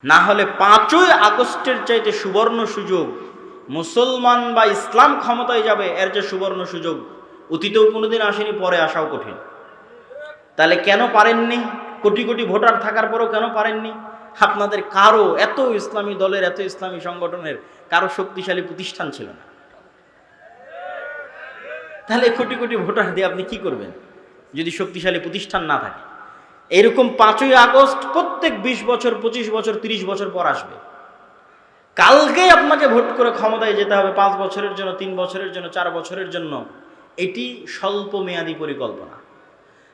না হলে 5ই আগস্টের চাইতে সুবর্ণ সুযোগ মুসলমান বা ইসলাম ক্ষমতায় যাবে, এর যে সুবর্ণ সুযোগ অতীতেও কোনোদিন আসেনি, পরে আসাও কঠিন। তাহলে কেন পারেননি? কোটি কোটি ভোটার থাকার পরেও কেন পারেননি? আপনাদের কারো, এত ইসলামী দলের, এত ইসলামী সংগঠনের কারো শক্তিশালী প্রতিষ্ঠান ছিল না। তাহলে কোটি কোটি ভোটার দিয়ে আপনি কি করবেন যদি শক্তিশালী প্রতিষ্ঠান না থাকে? এরকম 5ই আগস্ট প্রত্যেক 20 বছর, 25 বছর, 30 বছর পর আসবে। কালকে আপনাকে ভোট করে ক্ষমতায় যেতে হবে 5 বছরের জন্য, 3 বছরের জন্য, 4 বছরের জন্য। এটি স্বল্প মেয়াদী পরিকল্পনা।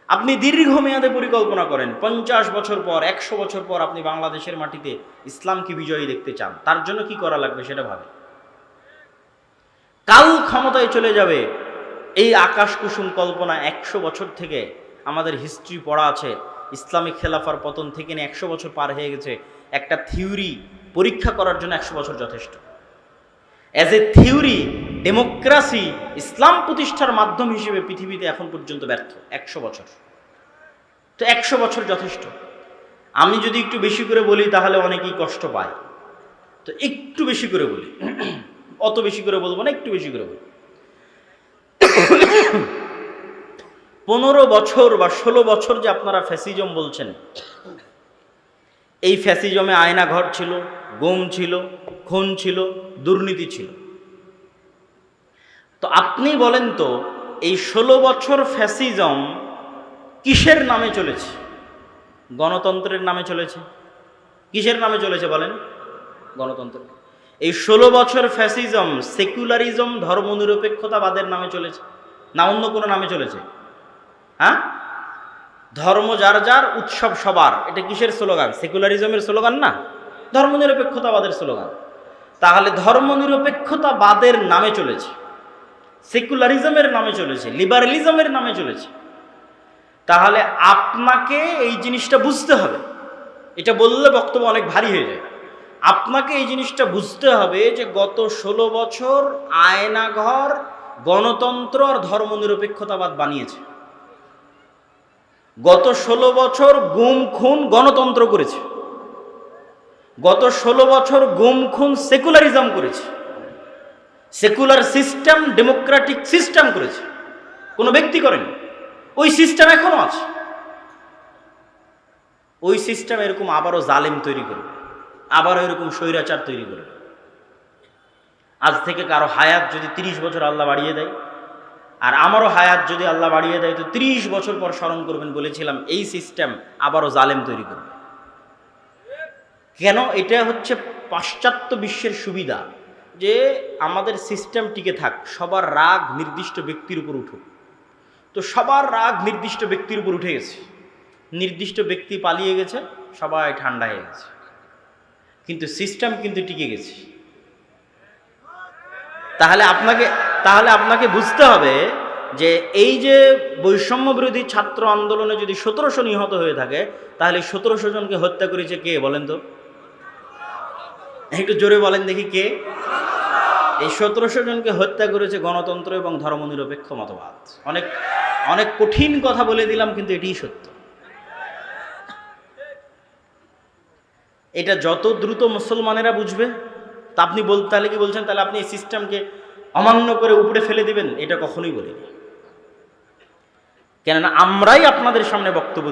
আপনি দীর্ঘমেয়াদে পরিকল্পনা করেন, 50 বছর পর, 100 বছর পর আপনি বাংলাদেশের মাটিতে ইসলামকে বিজয়ী দেখতে চান, তার জন্য কি করা লাগবে সেটা ভাবে। কাল ক্ষমতায় চলে যাবে, এই আকাশ কুসুম কল্পনা 100 বছর থেকে আমাদের হিস্ট্রি পড়া আছে। ইসলামিক খেলাফার পতন থেকে নিয়ে 100 বছর পার হয়ে গেছে। একটা থিওরি পরীক্ষা করার জন্য 100 বছর যথেষ্ট। অ্যাজ এ থিওরি, ডেমোক্রেসি ইসলাম প্রতিষ্ঠার মাধ্যম হিসেবে পৃথিবীতে এখন পর্যন্ত ব্যর্থ 100 বছর। তো 100 বছর যথেষ্ট। আমি যদি একটু বেশি করে বলি তাহলে অনেকেই কষ্ট পায়, তো একটু বেশি করে বলি। অত বেশি করে বলবো না, একটু বেশি করে বলি। 15 বছর বা 16 বছর যে আপনারা ফ্যাসিজম বলছেন, এই ফ্যাসিজমে আয়নাঘর ছিল, গুম ছিল, খুন ছিল, দুর্নীতি ছিল। তো আপনি বলেন তো, এই 16 বছর ফ্যাসিজম কিসের নামে চলেছে? গণতন্ত্রের নামে চলেছে। কিসের নামে চলেছে বলেন? গণতন্ত্র। এই 16 বছর ফ্যাসিজম সেকুলারিজম, ধর্মনিরপেক্ষতাবাদের নামে চলেছে না অন্য কোনো নামে চলেছে? হ্যাঁ, ধর্ম যার যার, উৎসব সবার, এটা কিসের স্লোগান? সেকুলারিজমের স্লোগান না, ধর্মনিরপেক্ষতাবাদের স্লোগান। তাহলে ধর্মনিরপেক্ষতাবাদের নামে চলেছে, সেকুলারিজমের নামে চলেছে, লিবারালিজমের নামে চলেছে। তাহলে আপনাকে এই জিনিসটা বুঝতে হবে। এটা বললে বক্তব্য অনেক ভারী হয়ে যায়। আপনাকে এই জিনিসটা বুঝতে হবে যে গত 16 বছর আয়নাঘর গণতন্ত্র আর ধর্মনিরপেক্ষতাবাদ বানিয়েছে। গত 16 বছর গুম খুন গণতন্ত্র করেছে। গত 16 বছর গুম খুন সেকুলারিজম করেছে। সেকুলার সিস্টেম ডেমোক্রেটিক সিস্টেম করেছে, কোনো ব্যক্তি করেনি। ওই সিস্টেম এখনো আছে। ওই সিস্টেম এরকম আবারও জালেম তৈরি করবে, আবারও এরকম স্বৈরাচার তৈরি করবে। আজ থেকে কারো হায়াত যদি 30 বছর আল্লাহ বাড়িয়ে দেয়, আর আমারও হায়াত যদি আল্লাহ বাড়িয়ে দেয়, তো 30 বছর পর স্মরণ করবেন, বলেছিলাম এই সিস্টেম আবারও জালেম তৈরি করবে। কেন? এটা হচ্ছে পাশ্চাত্য বিশ্বের সুবিধা, যে আমাদের সিস্টেম টিকে থাক, সবার রাগ নির্দিষ্ট ব্যক্তির উপর উঠুক। তো সবার রাগ নির্দিষ্ট ব্যক্তির উপর উঠে গেছে, নির্দিষ্ট ব্যক্তি পালিয়ে গেছে, সবাই ঠান্ডা হয়ে গেছে, কিন্তু সিস্টেম কিন্তু টিকে গেছে। তাহলে আপনাকে বুঝতে হবে যে এই যে বৈষম্য বিরোধী ছাত্র আন্দোলনে যদি 1700 নিহত হয়ে থাকে, তাহলে 1700 জনকে হত্যা করেছে কে বলেন তো? একটু জোরে বলেন দেখি, কে? এই 1700 জনকে হত্যা করেছে গণতন্ত্র এবং ধর্মনিরপেক্ষ মতবাদ। অনেক অনেক কঠিন কথা বলে দিলাম, কিন্তু এটিই সত্য। এটা যত দ্রুত মুসলমানেরা বুঝবে, তা আপনি তাহলে কি বলছেন তাহলে আপনি এই সিস্টেমকে অমান্য করে উপরে ফেলে দিবেন? এটা কখনোই বলিনি। কেননা আমরাই আপনাদের সামনে বক্তব্য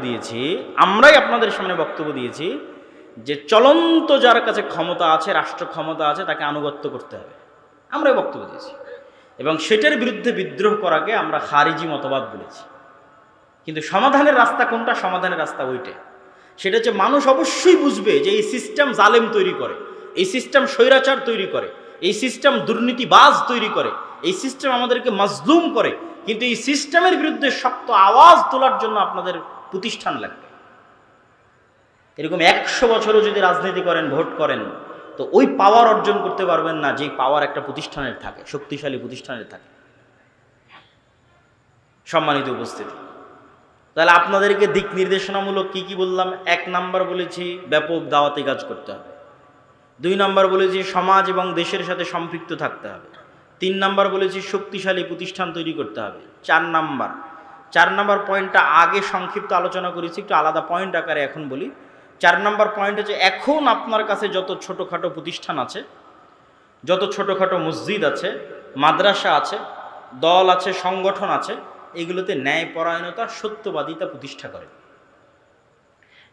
দিয়েছি যে চলন্ত যার কাছে ক্ষমতা আছে, রাষ্ট্র ক্ষমতা আছে, তাকে আনুগত্য করতে হবে। আমরাই বক্তব্য দিয়েছি, এবং সেটার বিরুদ্ধে বিদ্রোহ করাকে আমরা খারিজি মতবাদ বলেছি। কিন্তু সমাধানের রাস্তা কোনটা? সমাধানের রাস্তা ওইটা। সেটা হচ্ছে মানুষ অবশ্যই বুঝবে যে এই সিস্টেম জালেম তৈরি করে, এই সিস্টেম স্বৈরাচার তৈরি করে, এই সিস্টেম দুর্নীতিবাজ তৈরি করে, এই সিস্টেম আমাদেরকে মাজলুম করে। কিন্তু এই সিস্টেমের বিরুদ্ধে শক্ত আওয়াজ তোলার জন্য আপনাদের প্রতিষ্ঠান লাগবে। এরকম 100 বছরও যদি রাজনীতি করেন, ভোট করেন, তো ওই পাওয়ার অর্জন করতে পারবেন না যে পাওয়ার একটা প্রতিষ্ঠানের থাকে, শক্তিশালী প্রতিষ্ঠানের থাকে। সম্মানিত উপস্থিতি, তাহলে আপনাদেরকে দিক নির্দেশনামূলক কি কি বললাম? 1 নাম্বার বলেছি ব্যাপক দাওয়াতি কাজ করতে হবে। 2 নাম্বার বলেছি সমাজ এবং দেশের সাথে সম্পৃক্ত থাকতে হবে। 3 নাম্বার বলেছি শক্তিশালী প্রতিষ্ঠান তৈরি করতে হবে। 4 নাম্বার পয়েন্টটা আগে সংক্ষিপ্ত আলোচনা করেছি, একটু আলাদা পয়েন্ট আকারে এখন বলি। 4 নম্বর পয়েন্ট হচ্ছে, এখন আপনার কাছে যত ছোটোখাটো প্রতিষ্ঠান আছে, যত ছোটোখাটো মসজিদ আছে, মাদ্রাসা আছে, দল আছে, সংগঠন আছে, এগুলোতে ন্যায়পরায়ণতা, সত্যবাদিতা প্রতিষ্ঠা করে।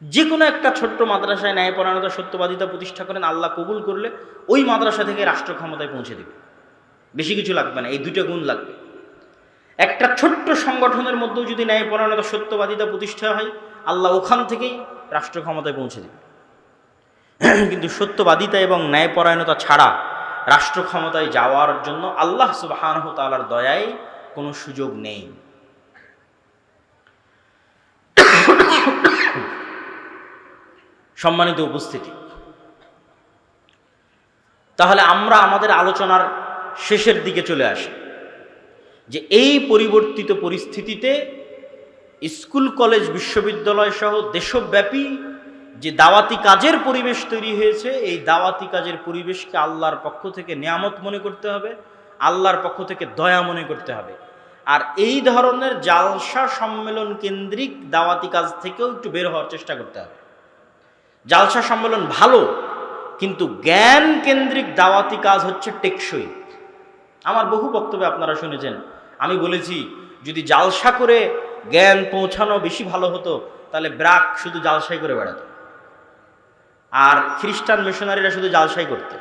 যে কোনো একটা ছোট্ট মাদ্রাসায় ন্যায়পরায়ণতা, সত্যবাদিতা প্রতিষ্ঠা করেন, আল্লাহ কবুল করলে ওই মাদ্রাসা থেকে রাষ্ট্র ক্ষমতায় পৌঁছে দেবে। বেশি কিছু লাগবে না, এই 2টা গুণ লাগবে। একটা ছোট্ট সংগঠনের মধ্যেও যদি ন্যায়পরায়ণতা, সত্যবাদিতা প্রতিষ্ঠা হয়, আল্লাহ ওখান থেকেই রাষ্ট্র ক্ষমতায় পৌঁছে দেবে। কিন্তু সত্যবাদিতা এবং ন্যায়পরায়ণতা ছাড়া রাষ্ট্র ক্ষমতায় যাওয়ার জন্য আল্লাহ সুবহানাহু ওয়া তাআলার দয়ায় কোনো সুযোগ নেই। সম্মানিত উপস্থিতি, তাহলে আমরা আমাদের আলোচনার শেষের দিকে চলে আসি যে এই পরিবর্তিত পরিস্থিতিতে স্কুল, কলেজ, বিশ্ববিদ্যালয় সহ দেশব্যাপী যে দাওয়াতি কাজের পরিবেশ তৈরি হয়েছে, এই দাওয়াতি কাজের পরিবেশকে আল্লাহর পক্ষ থেকে নিয়ামত মনে করতে হবে, আল্লাহর পক্ষ থেকে দয়া মনে করতে হবে। আর এই ধরনের জালসা সম্মেলন কেন্দ্রিক দাওয়াতি কাজ থেকেও একটু বের হওয়ার চেষ্টা করতে হবে। জালসা সম্মেলন ভালো, কিন্তু জ্ঞান কেন্দ্রিক দাওয়াতি কাজ হচ্ছে টেকসই। আমার বহু বক্তব্যে আপনারা শুনেছেন, আমি বলেছি যদি জালসা করে জ্ঞান পৌঁছানো বেশি ভালো হতো, তাহলে ব্রাক শুধু জালসাই করে বেড়াতো, আর খ্রিস্টান মিশনারিরা শুধু জালসাই করতো।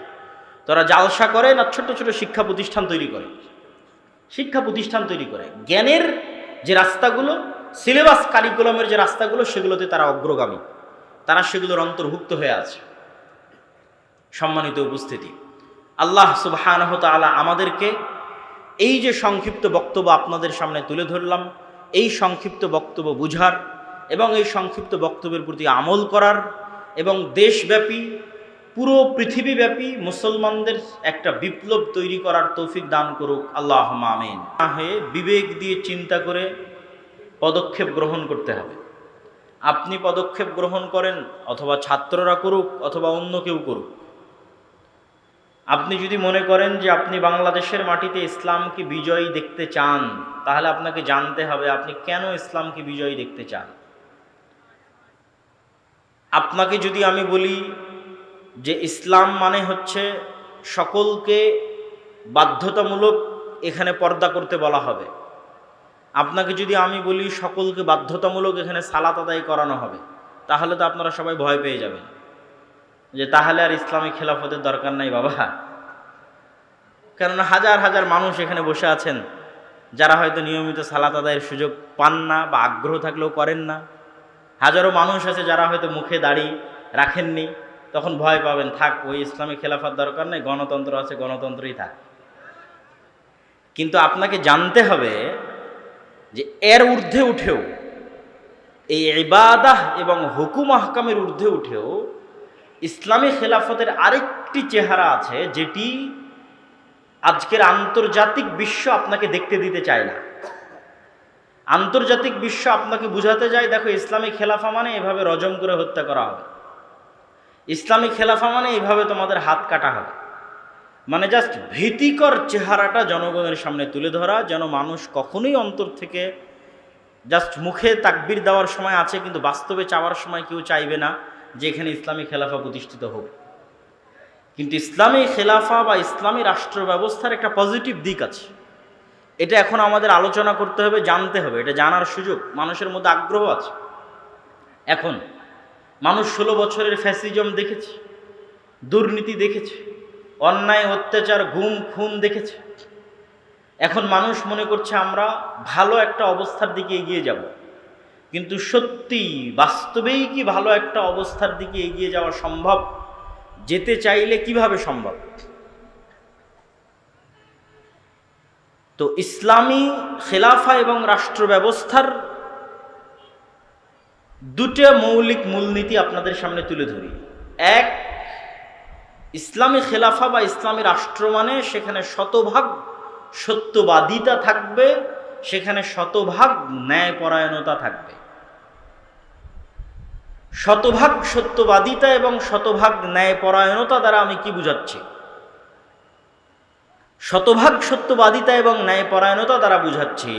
তারা জালসা করে না, ছোট ছোট শিক্ষা প্রতিষ্ঠান তৈরি করে, শিক্ষা প্রতিষ্ঠান তৈরি করে। জ্ঞানের যে রাস্তাগুলো, সিলেবাস কারিকুলামের যে রাস্তাগুলো, সেগুলোতে তারা অগ্রগামী, তারা সেগুলোর অন্তর্ভুক্ত হয়ে আছে। সম্মানিত উপস্থিতি, আল্লাহ সুবহানাহু ওয়া তাআলা আমাদেরকে এই যে সংক্ষিপ্ত বক্তব্য আপনাদের সামনে তুলে ধরলাম, এই সংক্ষিপ্ত বক্তব্য বুঝার এবং এই সংক্ষিপ্ত বক্তব্যের প্রতি আমল করার এবং দেশব্যাপী, পুরো পৃথিবীব্যাপী মুসলমানদের একটা বিপ্লব তৈরি করার তৌফিক দান করুক, আল্লাহুম্মা আমিন। না হয়ে বিবেক দিয়ে চিন্তা করে পদক্ষেপ গ্রহণ করতে হবে। আপনি পদক্ষেপ গ্রহণ করেন, অথবা ছাত্ররা করুক, অথবা অন্য কেউ করুক। আপনি যদি মনে করেন যে আপনি বাংলাদেশের মাটিতে ইসলামকে বিজয়ী দেখতে চান, তাহলে আপনাকে জানতে হবে আপনি কেন ইসলামকে বিজয়ী দেখতে চান। আপনাকে যদি আমি বলি যে ইসলাম মানে হচ্ছে সকলকে বাধ্যতামূলক এখানে পর্দা করতে বলা হবে, আপনাকে যদি আমি বলি সকলকে বাধ্যতামূলক এখানে সালাত আদায় করানো হবে, তাহলে তো আপনারা সবাই ভয় পেয়ে যাবেন যে তাহলে আর ইসলামী খেলাফতের দরকার নাই বাবা। কেননা হাজার হাজার মানুষ এখানে বসে আছেন যারা হয়তো নিয়মিত সালাত আদায়ের সুযোগ পান না বা আগ্রহ থাকলেও করেন না। হাজারো মানুষ আছে যারা হয়তো মুখে দাড়ি রাখেননি, তখন ভয় পাবেন, থাক ওই ইসলামী খেলাফত দরকার নেই, গণতন্ত্র আছে, গণতন্ত্রই থাক। কিন্তু আপনাকে জানতে হবে যে এর ঊর্ধ্বে উঠেও, এই ইবাদাহ এবং হুকুম আহকামের ঊর্ধ্বে উঠেও ইসলামী খেলাফতের আরেকটি চেহারা আছে, যেটি আজকের আন্তর্জাতিক বিশ্ব আপনাকে দেখতে দিতে চায় না। আন্তর্জাতিক বিশ্ব আপনাকে বুঝাতে যায়, দেখো ইসলামী খেলাফা মানে এভাবে রজম করে হত্যা করা হবে, ইসলামী খেলাফা মানে এইভাবে তোমাদের হাত কাটা হবে। মানে জাস্ট ভীতিকর চেহারাটা জনগণের সামনে তুলে ধরা, যেন মানুষ কখনোই অন্তর থেকে, জাস্ট মুখে তাকবীর দেওয়ার সময় আছে কিন্তু বাস্তবে চাওয়ার সময় কেউ চাইবে না যে এখানে ইসলামী খেলাফা প্রতিষ্ঠিত হোক। কিন্তু ইসলামী খেলাফা বা ইসলামী রাষ্ট্র ব্যবস্থার একটা পজিটিভ দিক আছে, এটা এখন আমাদের আলোচনা করতে হবে, জানতে হবে, এটা জানার সুযোগ মানুষের মধ্যে আগ্রহ আছে। এখন মানুষ 16 বছরের ফ্যাসিজম দেখেছে, দুর্নীতি দেখেছে, অন্যায় অত্যাচার, গুম খুন দেখেছে। এখন মানুষ মনে করছে আমরা ভালো একটা অবস্থার দিকে এগিয়ে যাব, কিন্তু সত্যি বাস্তবেই কি ভালো একটা অবস্থার দিকে এগিয়ে যাওয়া সম্ভব? যেতে চাইলে কিভাবে সম্ভব? তো ইসলামী খেলাফা এবং রাষ্ট্র ব্যবস্থার দুটো মৌলিক মূলনীতি আপনাদের সামনে তুলে ধরি। এক, ইসলামী খেলাফা বা ইসলামী রাষ্ট্র মানে সেখানে শতভাগ সত্যবাদিতা থাকবে, সেখানে শতভাগ ন্যায়পরায়ণতা থাকবে। শতভাগ সত্যবাদিতা এবং শতভাগ ন্যায়পরায়ণতা দ্বারা আমি কি বুঝাচ্ছি? শতভাগ সত্যবাদিতা এবং ন্যায়পরায়ণতা দ্বারা বুঝাচ্ছি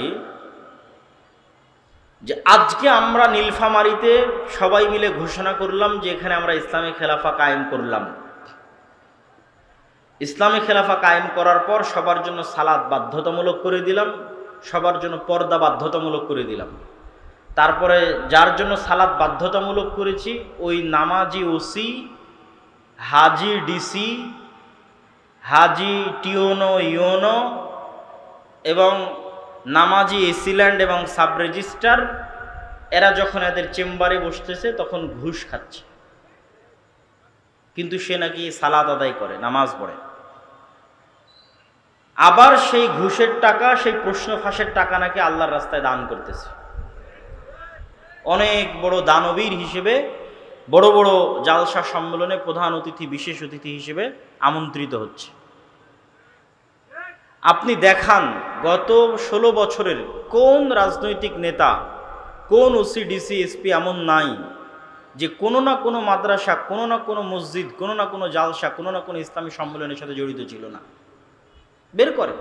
যে আজকে আমরা নীলফামারীতে সবাই মিলে ঘোষণা করলাম যে এখানে আমরা ইসলামী খেলাফা কায়েম করলাম। ইসলামী খেলাফা কায়েম করার পর সবার জন্য সালাত বাধ্যতামূলক করে দিলাম, সবার জন্য পর্দা বাধ্যতামূলক করে দিলাম। তারপরে যার জন্য সালাত বাধ্যতামূলক করেছি ওই নামাজি ওসি, হাজি ডিসি, হাজি টিওনো ইওনো এবং নামাজি এসিল্যান্ড এবং সাব রেজিস্ট্রার, এরা যখন এদের চেম্বারে বসতেছে তখন ঘুষ খাচ্ছে, কিন্তু সে নাকি সালাত আদায় করে, নামাজ পড়ে। আবার সেই ঘুষের টাকা, সেই প্রশ্ন ফাঁসের টাকা নাকি আল্লাহর রাস্তায় দান করতেছে। অনেক বড় দানবীর হিসেবে বড় বড় জালসা সম্মেলনে প্রধান অতিথি, বিশেষ অতিথি হিসেবে আমন্ত্রিত হচ্ছে। আপনি দেখান গত 16 বছরের কোন রাজনৈতিক নেতা, কোন ওসি ডিসি এসপি এমন নাই যে কোনো না কোনো মাদ্রাসা, কোনো না কোনো মসজিদ, কোনো না কোনো জালসা, কোনো না কোনো ইসলামী সম্মেলনের সাথে জড়িত ছিল না? বের করে।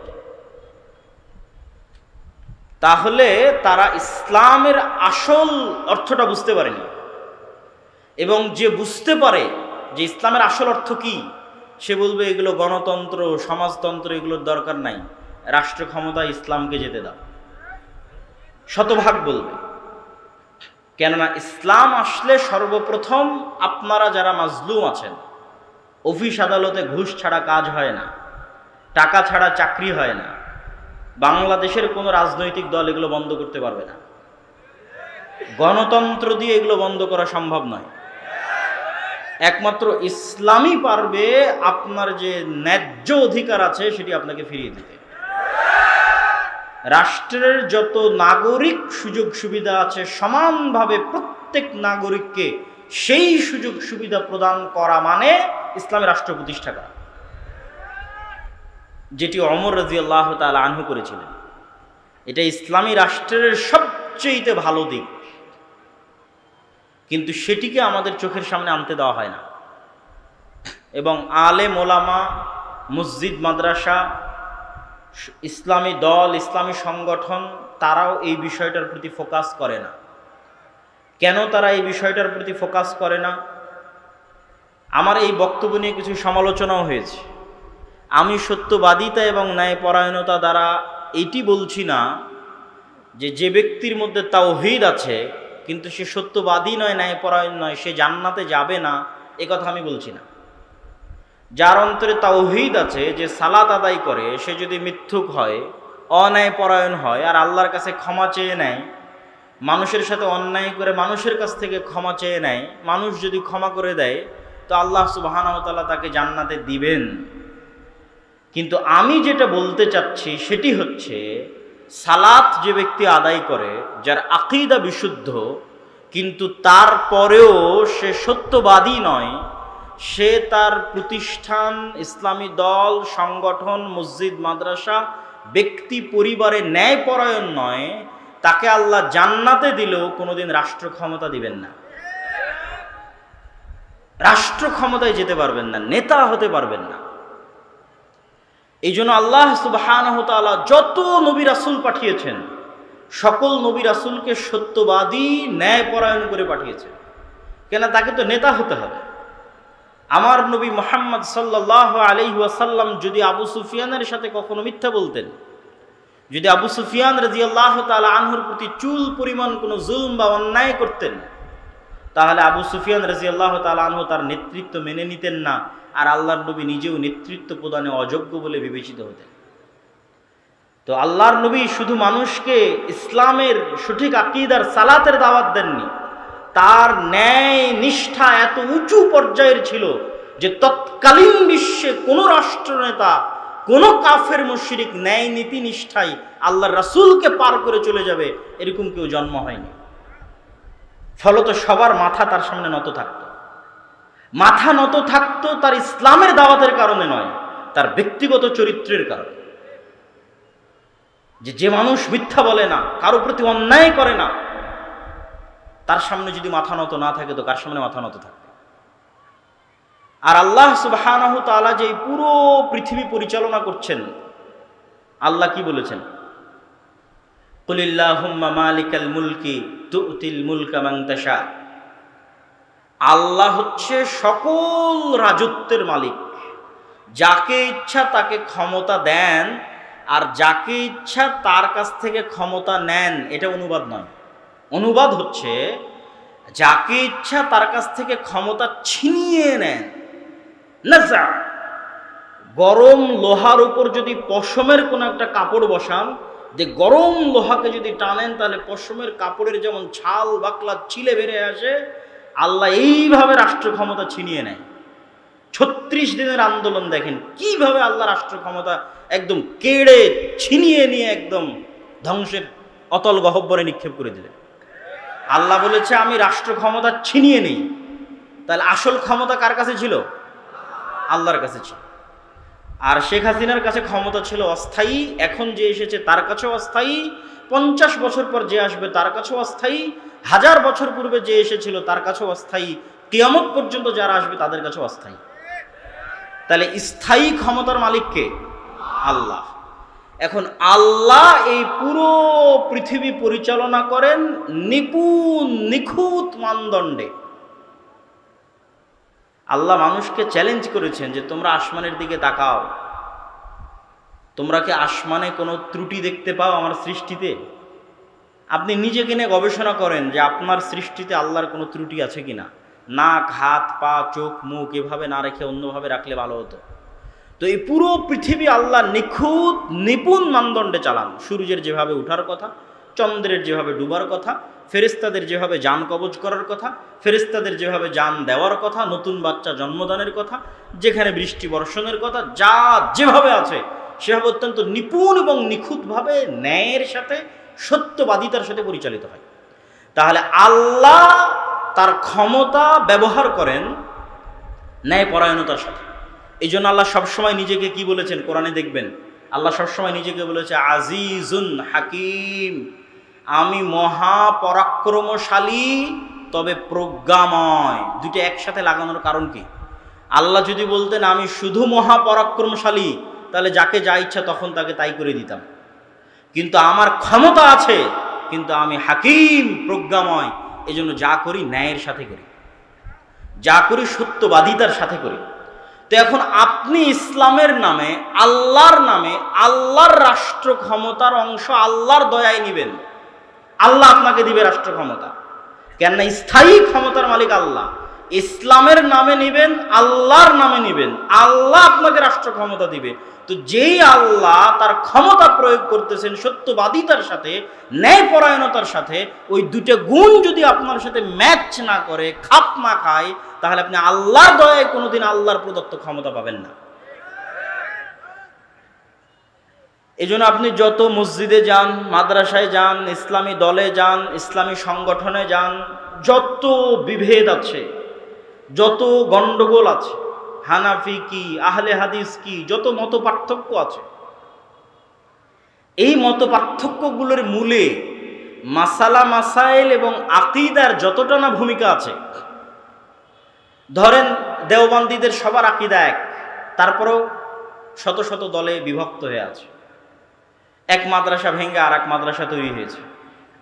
তাহলে তারা ইসলামের আসল অর্থটা বুঝতে পারেনি। এবং যে বুঝতে পারে যে ইসলামের আসল অর্থ কি, সে বলবে এগুলো গণতন্ত্র, সমাজতন্ত্র, এগুলোর দরকার নাই, রাষ্ট্র ক্ষমতা ইসলামকে যেতে দাও, শতভাগ বলবে। কেননা ইসলাম আসলে সর্বপ্রথম আপনারা যারা মাজলুম আছেন, অফিস আদালতে ঘুষ ছাড়া কাজ হয় না, টাকা ছাড়া চাকরি হয় না, বাংলাদেশের কোনো রাজনৈতিক দল এগুলো বন্ধ করতে পারবে না, গণতন্ত্র দিয়ে এগুলো বন্ধ করা সম্ভব নয়। একমাত্র ইসলামই পারবে আপনার যে ন্যায্য অধিকার আছে সেটি আপনাকে ফিরিয়ে দিতে। রাষ্ট্রের যত নাগরিক সুযোগ সুবিধা আছে সমানভাবে প্রত্যেক নাগরিককে সেই সুযোগ সুবিধা প্রদান করা মানে ইসলামের রাষ্ট্র প্রতিষ্ঠা করা, যেটি ওমর রাদিয়াল্লাহু তাআলা আনহু করেছিলেন। এটা ইসলামী রাষ্ট্রের সবচেয়ে ভালো দিক, কিন্তু সেটিকে আমাদের চোখের সামনে আনতে দেওয়া হয় না। এবং আলেম ওলামা, মসজিদ মাদ্রাসা, ইসলামী দল, ইসলামী সংগঠন, তারাও এই বিষয়টার প্রতি ফোকাস করে না। কেন তারা এই বিষয়টার প্রতি ফোকাস করে না? আমার এই বক্তব্য নিয়ে কিছু সমালোচনাও হয়েছে। আমি সত্যবাদিতা এবং ন্যায়পরায়ণতা দ্বারা এটি বলছি না যে ব্যক্তির মধ্যে তাওহীদ আছে কিন্তু সে সত্যবাদী নয়, ন্যায়পরায়ণ নয়, সে জান্নাতে যাবে না, এ কথা আমি বলছি না। যার অন্তরে তাওহীদ আছে, যে সালাত আদায় করে, সে যদি মিথ্যুক হয়, অন্যায়পরায়ণ হয়, আর আল্লাহর কাছে ক্ষমা চেয়ে নেয়, মানুষের সাথে অন্যায় করে মানুষের কাছ থেকে ক্ষমা চেয়ে নেয়, মানুষ যদি ক্ষমা করে দেয় তো আল্লাহ সুবহানাহু ওয়া তাআলা তাকে জান্নাতে দিবেন। কিন্তু আমি যেটা বলতে চাচ্ছি সেটি হচ্ছে, সালাত যে ব্যক্তি আদায় করে, যার আকীদা বিশুদ্ধ, কিন্তু তারপরেও সে সত্যবাদী নয়, সে তার প্রতিষ্ঠান, ইসলামী দল, সংগঠন, মসজিদ মাদ্রাসা, ব্যক্তি পরিবারে ন্যায়পরায়ণ নয়, তাকে আল্লাহ জান্নাতে দিলেও কোনোদিন রাষ্ট্র ক্ষমতা দিবেন না, রাষ্ট্র ক্ষমতায় যেতে পারবেন না, নেতা হতে পারবেন না। এই জন্য আল্লাহ সুবহানাহু ওয়া তাআলা যত নবী রাসূল পাঠিয়েছেন, সকল নবী রাসূলকে সত্যবাদী, ন্যায়পরায়ণ করে পাঠিয়েছেন। কেন? তাকে তো নেতা হতে হবে। আমার নবী মুহাম্মদ সাল্লাল্লাহু আলাইহি ওয়াসাল্লাম যদি আবু সুফিয়ানের সাথে কখনো মিথ্যা বলতেন, যদি আবু সুফিয়ান রাদিয়াল্লাহু তাআলা আনহুর প্রতি চুল পরিমাণ কোনো জুলম বা অন্যায় করতেন, তাহলে আবু সুফিয়ান রাদিয়াল্লাহু তাআলা আনহু তার নেতৃত্ব মেনে নিতেন না, আর আল্লাহর নবী নিজেও নেতৃত্ব প্রদানে অযোগ্য বলে বিবেচিত হতেন। তো আল্লাহর নবী শুধু মানুষকে ইসলামের সঠিক আকীদার, সালাতের দাওয়াত দেননি, তার ন্যায় নিষ্ঠা এত উঁচু পর্যায়ের ছিল যে তৎকালীন বিশ্বে কোনো রাষ্ট্রনেতা, কোনো কাফের মুশরিক ন্যায় নীতি নিষ্ঠায় আল্লাহর রাসূলকে পার করে চলে যাবে এরকম কেউ জন্ম হয়নি। ফলত সবার মাথা তার সামনে নত থাকত। মাথা নত থাকতো তার ইসলামের দাওয়াতের কারণে নয়, তার ব্যক্তিগত চরিত্রের কারণে। যে মানুষ মিথ্যা বলে না, কারো প্রতি অন্যায় করে না, তার সামনে যদি মাথা নত না থাকে তো কার সামনে মাথা নত থাকবে? আর আল্লাহ সুবহানাহু ওয়া তাআলা যে পুরো পৃথিবী পরিচালনা করছেন, আল্লাহ কি বলেছেন? কুলিল্লাহুম্মা মালিকাল মুলকি তু'তিল মুলকা মান তাশা। আল্লাহ হচ্ছে সকল রাজত্বের মালিক, যাকে ইচ্ছা তাকে ক্ষমতা দেন, আর যাকে ইচ্ছা তার কাছ থেকে ক্ষমতা নেন। এটা অনুবাদ নয়, অনুবাদ হচ্ছে যাকে ইচ্ছা তার কাছ থেকে ক্ষমতা ছিনিয়ে নেন। নাজা, গরম লোহার উপর যদি পশমের কোনো একটা কাপড় বসান, যে গরম লোহাকে যদি টানেন তাহলে পশমের কাপড়ের যেমন ছাল বাকলা ছিলে বেড়ে আসে, আল্লাহ এইভাবে রাষ্ট্র ক্ষমতা ছিনিয়ে নেয়। ৩৬ দিনের আন্দোলন দেখেন কিভাবে আল্লাহ রাষ্ট্র ক্ষমতা একদম কেড়ে ছিনিয়ে নিয়ে একদম ধ্বংসের অতল গহ্বরে নিক্ষেপ করে দিলেন। আল্লাহ বলেছে আমি রাষ্ট্র ক্ষমতা ছিনিয়ে নেই। তাহলে আসল ক্ষমতা কার কাছে ছিল? আল্লাহর কাছে ছিল। আর শেখ হাসিনার কাছে ক্ষমতা ছিল অস্থায়ী, এখন যে এসেছে তার কাছেও অস্থায়ী, ৫০ বছর পর যে আসবে তার কাছেও অস্থায়ী, ১০০০ বছর পূর্বে যে এসেছিল তার কাছেও অস্থায়ী, কিয়ামত পর্যন্ত যারা আসবে তাদের কাছেও অস্থায়ী। তাহলে স্থায়ী ক্ষমতার মালিক কে? আল্লাহ। এখন আল্লাহ এই পুরো পৃথিবী পরিচালনা করেন নিপুণ নিখুঁত মানদণ্ডে। আল্লাহ মানুষকে চ্যালেঞ্জ করেছেন যে তোমরা আসমানের দিকে তাকাও, তোমরা কি আসমানে কোনো ত্রুটি দেখতে পাও আমার সৃষ্টিতে? আপনি নিজেকে নিয়ে গবেষণা করেন যে আপনার সৃষ্টিতে আল্লাহর কোনো ত্রুটি আছে কিনা। নাক, হাত, পা, চোখ, মুখ এভাবে না রেখে অন্যভাবে রাখলে ভালো হতো। তো এই পুরো পৃথিবী আল্লাহ নিখুঁত নিপুণ মানদণ্ডে চালান। সূর্যের যেভাবে ওঠার কথা, চন্দ্রের যেভাবে ডুবার কথা, ফেরেশতাদের যেভাবে যান কবজ করার কথা, ফেরেশতাদের যেভাবে যান দেওয়ার কথা, নতুন বাচ্চা জন্মদানের কথা, যেখানে বৃষ্টি বর্ষণের কথা, যা যেভাবে আছে সেভাবে অত্যন্ত নিপুণ এবং নিখুঁতভাবে ন্যায়ের সাথে সত্যবাদিতার সাথে পরিচালিত হয়। তাহলে আল্লাহ তার ক্ষমতা ব্যবহার করেন ন্যায়পরায়ণতার সাথে। এই জন্য আল্লাহ সবসময় নিজেকে কি বলেছেন কোরআনে দেখবেন, আল্লাহ সবসময় নিজেকে বলেছে আজিজুন হাকিম, আমি মহাপরাক্রমশালী তবে প্রজ্ঞাময়। দুটো একসাথে লাগানোর কারণ কি? আল্লাহ যদি বলতেন আমি শুধু মহাপরাক্রমশালী, তাহলে যাকে যা ইচ্ছা তখন তাকে তাই করে দিতাম। কিন্তু আমার ক্ষমতা আছে, কিন্তু আমি হাকিম প্রজ্ঞাময়, এই জন্য যা করি ন্যায়ের সাথে করি, যা করি সত্যবাদিতার সাথে করি। তো এখন আপনি ইসলামের নামে, আল্লাহর নামে, আল্লাহর রাষ্ট্র ক্ষমতার অংশ আল্লাহর দয়ায় নিবেন, আল্লাহ আপনাকে দিবে রাষ্ট্র ক্ষমতা। কেননা স্থায়ী ক্ষমতার মালিক আল্লাহ। ইসলামের নামে নিবেন, আল্লাহর নামে নিবেন, আল্লাহ আপনাকে রাষ্ট্র ক্ষমতা দিবে। তো যেই আল্লাহ তার ক্ষমতা প্রয়োগ করতেছেন সত্যবাদিতার সাথে, ন্যায়পরায়ণতার সাথে, ওই দুটো গুণ যদি আপনার সাথে ম্যাচ না করে, খাপ না খায়, তাহলে আপনি আল্লাহর দয়ায় কোনোদিন আল্লাহর প্রদত্ত ক্ষমতা পাবেন না। এই জন্য আপনি যত মসজিদে যান, মাদ্রাসায় যান, ইসলামী দলে যান, ইসলামী সংগঠনে যান, যত বিভেদ আছে, যত গণ্ডগোল আছে, হানাফি কি, আহলে হাদিস কি, যত মত পার্থক্য আছে, এই মত পার্থক্যগুলোর মূলে মাসালা মাসাইল এবং আকীদার যতটা না ভূমিকা আছে। ধরেন দেওবন্দীদের সবার আকীদা এক, তারপরেও শত শত দলে বিভক্ত হয়ে আছে। এক মাদ্রাসা ভেঙে আর এক মাদ্রাসা তৈরি হয়েছে।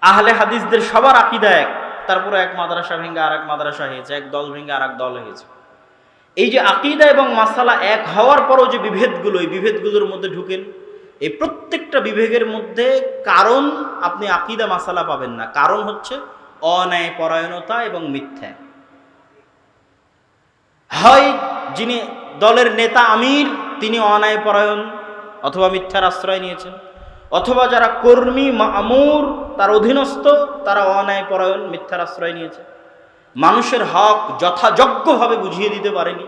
আহলে হাদিসদের সবার আকীদা এক, তারপরে এক মাদ্রাসা ভেঙে আর এক মাদ্রাসা হয়েছে, এক দল ভেঙে আর এক দল হয়েছে। এই যে আকীদা এবং মাসালা এক হওয়ার পরও যে বিভেদগুলো, এই বিভেদগুলোর মধ্যে ঢুকেন, এই প্রত্যেকটা বিভেদের মধ্যে কারণ আপনি আকীদা মাসালা পাবেন না। কারণ হচ্ছে অন্যায়পরায়ণতা এবং মিথ্যা। হয় যিনি দলের নেতা আমির তিনি অন্যায়পরায়ণ অথবা মিথ্যার আশ্রয় নিয়েছেন, অথবা যারা কর্মী মামুর তার অধীনস্থ তারা অন্যায়পরায়ণ মিথ্যার আশ্রয় নিয়েছে, মানুষের হক যথাযোগ্যভাবে বুঝিয়ে দিতে পারেনি,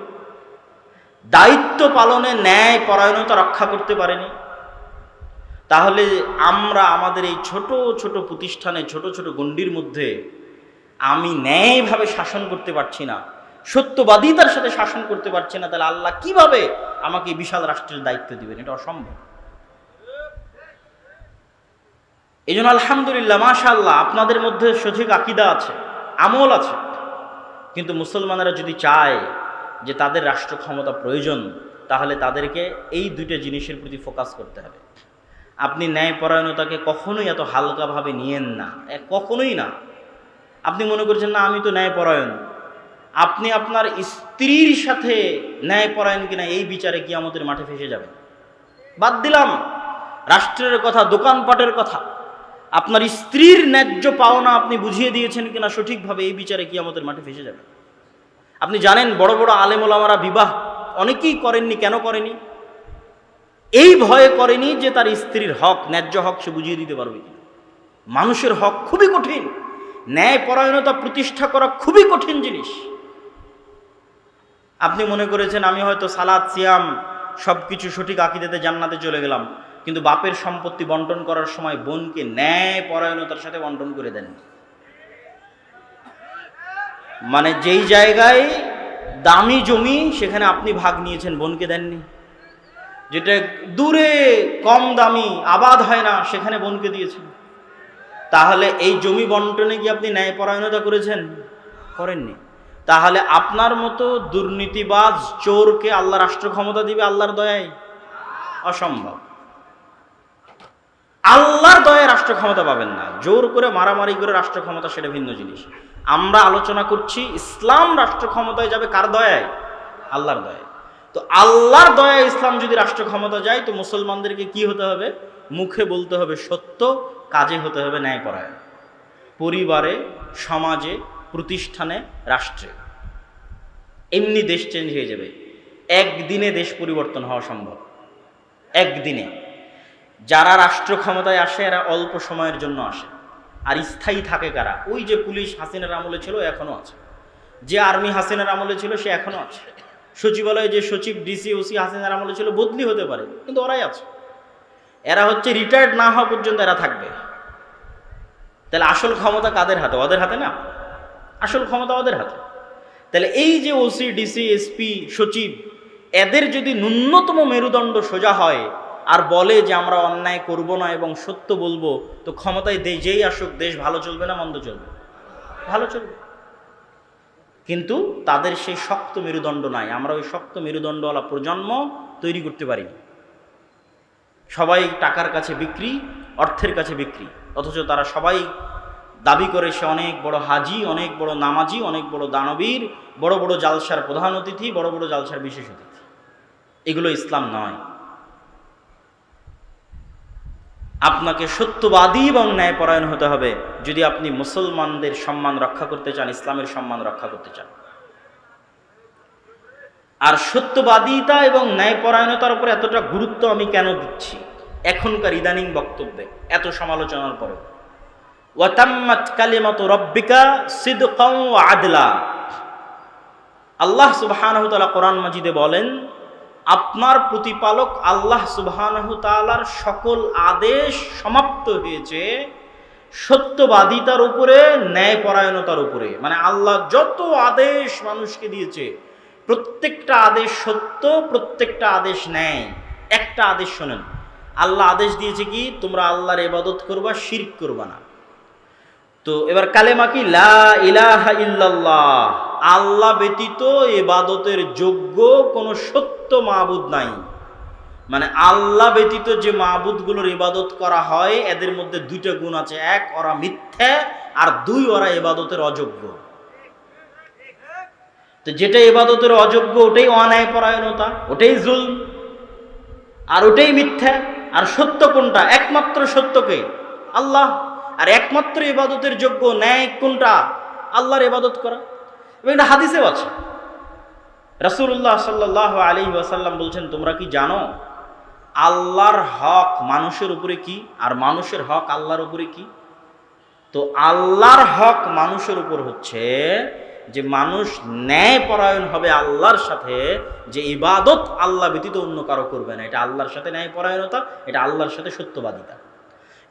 দায়িত্ব পালনে ন্যায় পরায়ণতা রক্ষা করতে পারেনি। তাহলে আমরা আমাদের এই ছোট ছোট প্রতিষ্ঠানে, ছোট ছোট গণ্ডির মধ্যে আমি ন্যায়ভাবে শাসন করতে পারছি না, সত্যবাদিতার সাথে শাসন করতে পারছি না, তাহলে আল্লাহ কিভাবে আমাকে বিশাল রাষ্ট্রের দায়িত্ব দিবেন? এটা অসম্ভব। এই জন্য আলহামদুলিল্লাহ, মাশাআল্লাহ, আপনাদের মধ্যে সঠিক আকীদা আছে, আমল আছে। কিন্তু মুসলমানেরা যদি চায় যে তাদের রাষ্ট্র ক্ষমতা প্রয়োজন, তাহলে তাদেরকে এই দুইটা জিনিসের প্রতি ফোকাস করতে হবে। আপনি ন্যায়পরায়ণতাকে কখনোই এত হালকাভাবে নিয়েন না, কখনোই না। আপনি মনে করছেন না আমি তো ন্যায়পরায়ণ, আপনি আপনার স্ত্রীর সাথে ন্যায়পরায়ণ কিনা এই বিচারে কিয়ামতের মাঠে ফেসে যাবেন। বাদ দিলাম রাষ্ট্রের কথা, দোকানপাটের কথা, আপনার স্ত্রীর ন্যায্য পাওনা আপনি বুঝিয়ে দিয়েছেন কিনা সঠিকভাবে, এই বিচারে কিয়ামতের মাঠে ফেসে যাবেন। আপনি জানেন বড় বড় আলেম ওলামারা বিবাহ অনেকেই করেননি, কেন করেনি? এই ভয়ে করেনি যে তার স্ত্রীর হক, ন্যায্য হক সে বুঝিয়ে দিতে পারবে কিনা। মানুষের হক খুবই কঠিন, ন্যায়পরায়ণতা প্রতিষ্ঠা করা খুবই কঠিন জিনিস। আপনি মনে করেছেন আমি হয়তো সালাত সিয়াম সব কিছু সঠিক আকীদাতে জান্নাতে চলে গেলাম, কিন্তু বাপের সম্পত্তি বন্টন করার সময় বোনকে ন্যায়পরায়ণতার সাথে বন্টন করে দেন। মানে যেই জায়গায় দামি জমি সেখানে আপনি ভাগ নিয়েছেন, বোনকে দেননি। যেটা দূরে কম দামি আবাদ হয় না সেখানে বোনকে দিয়েছেন। তাহলে এই জমি বন্টনে কি আপনি ন্যায়পরায়ণতা করেছেন? করেননি। তাহলে আপনার মতো দুর্নীতিবাজ চোরকে আল্লাহ রাষ্ট্র ক্ষমতা দিবে আল্লাহর দয়ায়? অসম্ভব। আল্লাহর দয়ায় রাষ্ট্র ক্ষমতা পাবেন না। জোর করে মারামারি করে রাষ্ট্র ক্ষমতা সেটা ভিন্ন জিনিস। আমরা আলোচনা করছি ইসলাম রাষ্ট্র ক্ষমতায় যাবে কার দয়ায়? আল্লাহর দয়ায়। তো আল্লাহর দয়ায় ইসলাম যদি রাষ্ট্র ক্ষমতা যায়, তো মুসলমানদেরকে কি হতে হবে? মুখে বলতে হবে সত্য, কাজে হতে হবে ন্যায়পরায়ণ। পরিবারে, সমাজে, প্রতিষ্ঠানে, রাষ্ট্রে। এমনি দেশ চেঞ্জ হয়ে যাবে। একদিনে দেশ পরিবর্তন হওয়া সম্ভব, একদিনে। যারা রাষ্ট্র ক্ষমতায় আসে এরা অল্প সময়ের জন্য আসে, আর স্থায়ী থাকে কারা? ওই যে পুলিশ হাসিনার আমলে ছিল এখনো আছে, যে আর্মি হাসিনার আমলে ছিল সে এখনো আছে, সচিবালয়ে যে সচিব ডিসি ওসি হাসিনার আমলে ছিল বদলি হতে পারে, কিন্তু ওরাই আছে। এরা হচ্ছে রিটায়ার্ড না হওয়া পর্যন্ত এরা থাকবে। তাহলে আসল ক্ষমতা কাদের হাতে? ওদের হাতে না, আসল ক্ষমতা ওদের হাতে। তাহলে এই যে ওসি ডিসি এসপি সচিব, এদের যদি ন্যূনতম মেরুদণ্ড সোজা হয় আর বলে যে আমরা অন্যায় করব না এবং সত্য বলবো, তো ক্ষমতায় যেই আসুক দেশ ভালো চলবে না মন্দ চলবে? ভালো চলবে। কিন্তু তাদের সেই শক্ত মেরুদণ্ড নাই। আমরা ওই শক্ত মেরুদণ্ডওয়ালা প্রজন্ম তৈরি করতে পারিনি। সবাই টাকার কাছে বিক্রি, অর্থের কাছে বিক্রি, অথচ তারা সবাই দাবি করে সে অনেক বড় হাজি, অনেক বড় নামাজি, অনেক বড় দানবীর, বড় বড় জালসার প্রধান অতিথি, বড় বড় জালসার বিশেষ অতিথি। এগুলো ইসলাম নয়। আপনাকে সত্যবাদী এবং ন্যায়পরায়ণ হতে হবে যদি আপনি মুসলমানদের সম্মান রক্ষা করতে চান, ইসলামের সম্মান রক্ষা করতে চান। আর সত্যবাদিতা এবং ন্যায়পরায়ণতার উপর এতটা গুরুত্ব আমি কেন দিচ্ছি এখনকার ইদানিং বক্তব্যে, এত সমালোচনার পরে? ওয়াতাম্মাত কালিমাতু রাব্বিকা সিদকাও ওয়া আদলা। আল্লাহ সুবহানাহু ওয়া তাআলা কোরআন মাজিদে বলেন, আপনার প্রতিপালক আল্লাহ সুবহানাহু ওয়া তাআলার সকল আদেশ সমাপ্ত হয়েছে সত্যবাদিতার উপরে, ন্যায়পরায়ণতার উপরে। মানে আল্লাহ যত আদেশ মানুষকে দিয়েছে প্রত্যেকটা আদেশ সত্য, প্রত্যেকটা আদেশ ন্যায়। একটা আদেশ শোনেন, আল্লাহ আদেশ দিয়েছে কি? তোমরা আল্লাহর ইবাদত করবা, শিরক করবা না। তো এবার কালেমা কি? লা ইলাহা ইল্লাল্লাহ। আল্লাহ ব্যতীত ইবাদতের যোগ্য কোনো সত্য মাবুদ নাই। মানে আল্লাহ ব্যতীত যে মাবুদগুলোর ইবাদত করা হয় এদের মধ্যে দুইটা গুণ আছে, এক ওরা মিথ্যা, আর দুই ওরা ইবাদতের অযোগ্য। তো যেটা ইবাদতের অযোগ্য ওটাই অন্যায়পরায়ণতা, ওটাই জুলম, আর ওটাই মিথ্যা। আর সত্য কোনটা? একমাত্র সত্যকে আল্লাহ। আর একমাত্র ইবাদতের যোগ্য ন্যায় কোনটা? আল্লাহর ইবাদত করা। এবং এটা হাদিসেও আছে। রাসূলুল্লাহ সাল্লাল্লাহু আলাইহি ওয়াসাল্লাম বলছেন, তোমরা কি জানো আল্লাহর হক মানুষের উপরে কি, আর মানুষের হক আল্লাহর উপরে কি? তো আল্লাহর হক মানুষের উপর হচ্ছে যে মানুষ ন্যায়পরায়ণ হবে আল্লাহর সাথে, যে ইবাদত আল্লাহ ব্যতীত অন্য কারো করবে না। এটা আল্লাহর সাথে ন্যায়পরায়ণতা, এটা আল্লাহর সাথে সত্যবাদিতা।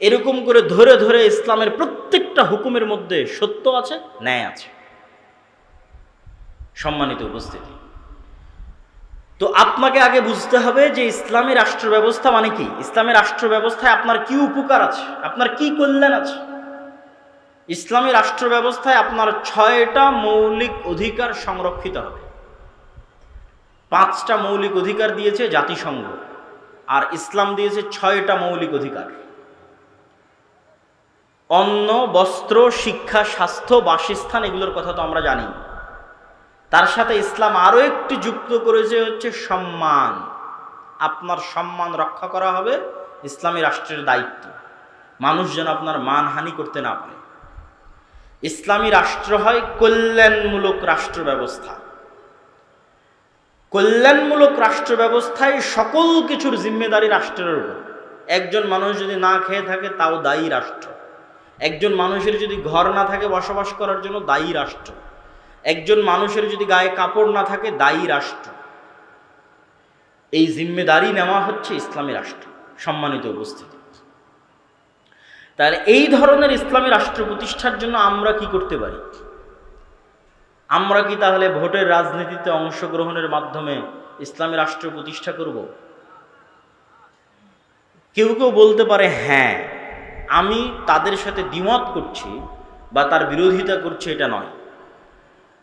এরকম করে ধরে ধরে ইসলামের প্রত্যেকটা হুকুমের মধ্যে সত্য আছে, ন্যায় আছে। সম্মানিত উপস্থিতি, তো আপনাকে আগে বুঝতে হবে যে ইসলামী রাষ্ট্র ব্যবস্থা মানে কি। ইসলামী রাষ্ট্র ব্যবস্থায় আপনার কি উপকার আছে, আপনার কি কল্যাণ আছে। ইসলামী রাষ্ট্র ব্যবস্থায় আপনার 6টা মৌলিক অধিকার সংরক্ষিত হবে। 5টা মৌলিক অধিকার দিয়েছে জাতিসংঘ। আর ইসলাম দিয়েছে 6টা মৌলিক অধিকার। অন্ন, বস্ত্র, শিক্ষা, স্বাস্থ্য, বাসস্থান, এগুলোর কথা তো আমরা জানি। তার সাথে ইসলাম আরও একটি যুক্ত করেছে হচ্ছে সম্মান। আপনার সম্মান রক্ষা করা হবে ইসলামী রাষ্ট্রের দায়িত্ব। মানুষ যেন আপনার মানহানি করতে না পারে। ইসলামী রাষ্ট্র হয় কল্যাণমূলক রাষ্ট্র ব্যবস্থা। কল্যাণমূলক রাষ্ট্র ব্যবস্থায় সকল কিছুর জিম্মেদারি রাষ্ট্রের উপর। একজন মানুষ যদি না খেয়ে থাকে তাও দায়ী রাষ্ট্র। একজন মানুষের যদি ঘর না থাকে বসবাস করার জন্য দায়ী রাষ্ট্র। একজন মানুষের যদি গায়ে কাপড় না থাকে দায়ী রাষ্ট্র। এই জিম্মেদারি নেওয়া হচ্ছে ইসলামী রাষ্ট্র। সম্মানিত উপস্থিতি, তাহলে এই ধরনের ইসলামী রাষ্ট্র প্রতিষ্ঠার জন্য আমরা কি করতে পারি? আমরা কি তাহলে ভোটের রাজনীতিতে অংশগ্রহণের মাধ্যমে ইসলামী রাষ্ট্র প্রতিষ্ঠা করব? কেউ কেউ বলতে পারে হ্যাঁ, আমি তাদের সাথে দ্বিমত করছি বা তার বিরোধিতা করছি, এটা নয়।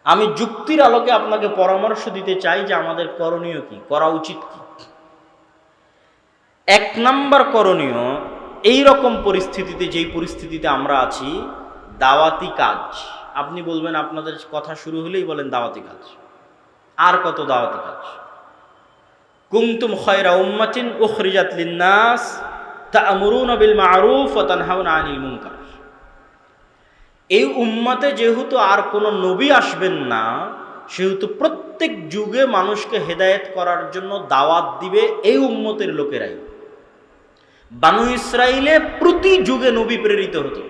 আমি যুক্তির আলোকে আপনাকে পরামর্শ দিতে চাই যে আমাদের করণীয় কি, করা উচিত কি। 1 নাম্বার করণীয়, এই রকম পরিস্থিতিতে, যেই পরিস্থিতিতে আমরা আছি, দাওয়াতি কাজ। আপনি বলবেন, আপনাদের কথা শুরু হলেই বলেন দাওয়াতি কাজ। আর কত দাওয়াতি কাজ? কুনতুম খায়রা উম্মাতিন উখরিজাত লিন-নাস তা'মুরুনা বিল মা'রুফ ওয়া তানহাউনা আনিল মুনকার। এই উম্মতে যেহেতু আর কোনো নবী আসবেন না, সেহেতু প্রত্যেক যুগে মানুষকে হেদায়েত করার জন্য দাওয়াত দিবে এই উম্মতের লোকেরাই। বানু ইসরাইলে প্রতি যুগে নবী প্রেরিত হতো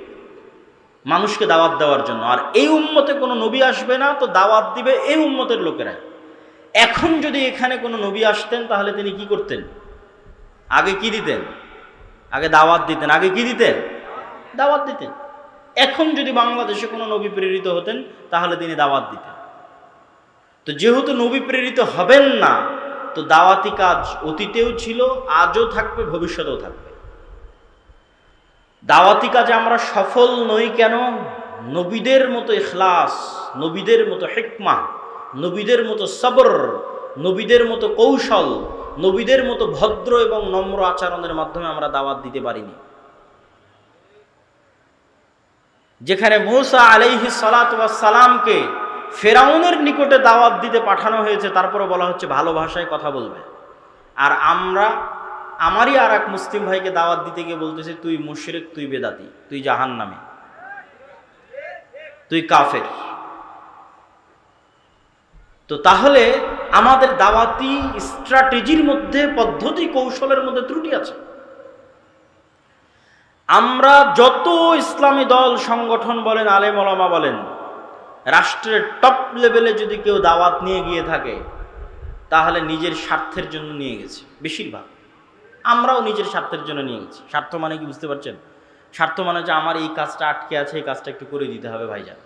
মানুষকে দাওয়াত দেওয়ার জন্য, আর এই উম্মতে কোনো নবী আসবে না, তো দাওয়াত দিবে এই উম্মতের লোকেরাই। এখন যদি এখানে কোনো নবী আসতেন তাহলে তিনি কি করতেন? আগে কি দিতেন? আগে দাওয়াত দিতেন। আগে কি দিতেন? দাওয়াত দিতেন। এখন যদি বাংলাদেশে কোনো নবী প্রেরিত হতেন তাহলে তিনি দাওয়াত দিতেন। তো যেহেতু নবী প্রেরিত হবেন না, তো দাওয়াতি কাজ অতীতেও ছিল, আজও থাকবে, ভবিষ্যতেও থাকবে। দাওয়াতি কাজে আমরা সফল নই কেন? নবীদের মতো ইখলাস, নবীদের মতো হিকমা, নবীদের মতো সবর, নবীদের মতো কৌশল, নবীদের মতো ভদ্র এবং নম্র আচরণের মাধ্যমে আমরা দাওয়াত দিতে পারিনি। যেখানে মূসা আলাইহিস সালাতু ওয়াস সালামকে ফেরাউনের নিকটে দাওয়াত দিতে পাঠানো হয়েছে, তারপরে বলা হচ্ছে ভালো ভাষায় কথা বলবে, আর আমরা আমারই আর এক মুসলিম ভাইকে দাওয়াত দিতে গিয়ে বলতেছে তুই মুশরিক, তুই বেদাতি, তুই জাহান্নামী, তুই কাফের। তো তাহলে আমাদের দাওয়াতি স্ট্র্যাটেজির মধ্যে, পদ্ধতি কৌশলের মধ্যে ত্রুটি আছে। আমরা যত ইসলামী দল সংগঠন বলেন, আলেম ওলামা বলেন, রাষ্ট্রের টপ লেভেলে যদি কেউ দাওয়াত নিয়ে গিয়ে থাকে তাহলে নিজের স্বার্থের জন্য নিয়ে গেছে বেশিরভাগ। আমরাও নিজের স্বার্থের জন্য নিয়ে গেছি। স্বার্থ মানে কি বুঝতে পারছেন? স্বার্থ মানে যে আমার এই কাজটা আটকে আছে, এই কাজটা একটু করে দিতে হবে ভাইজান।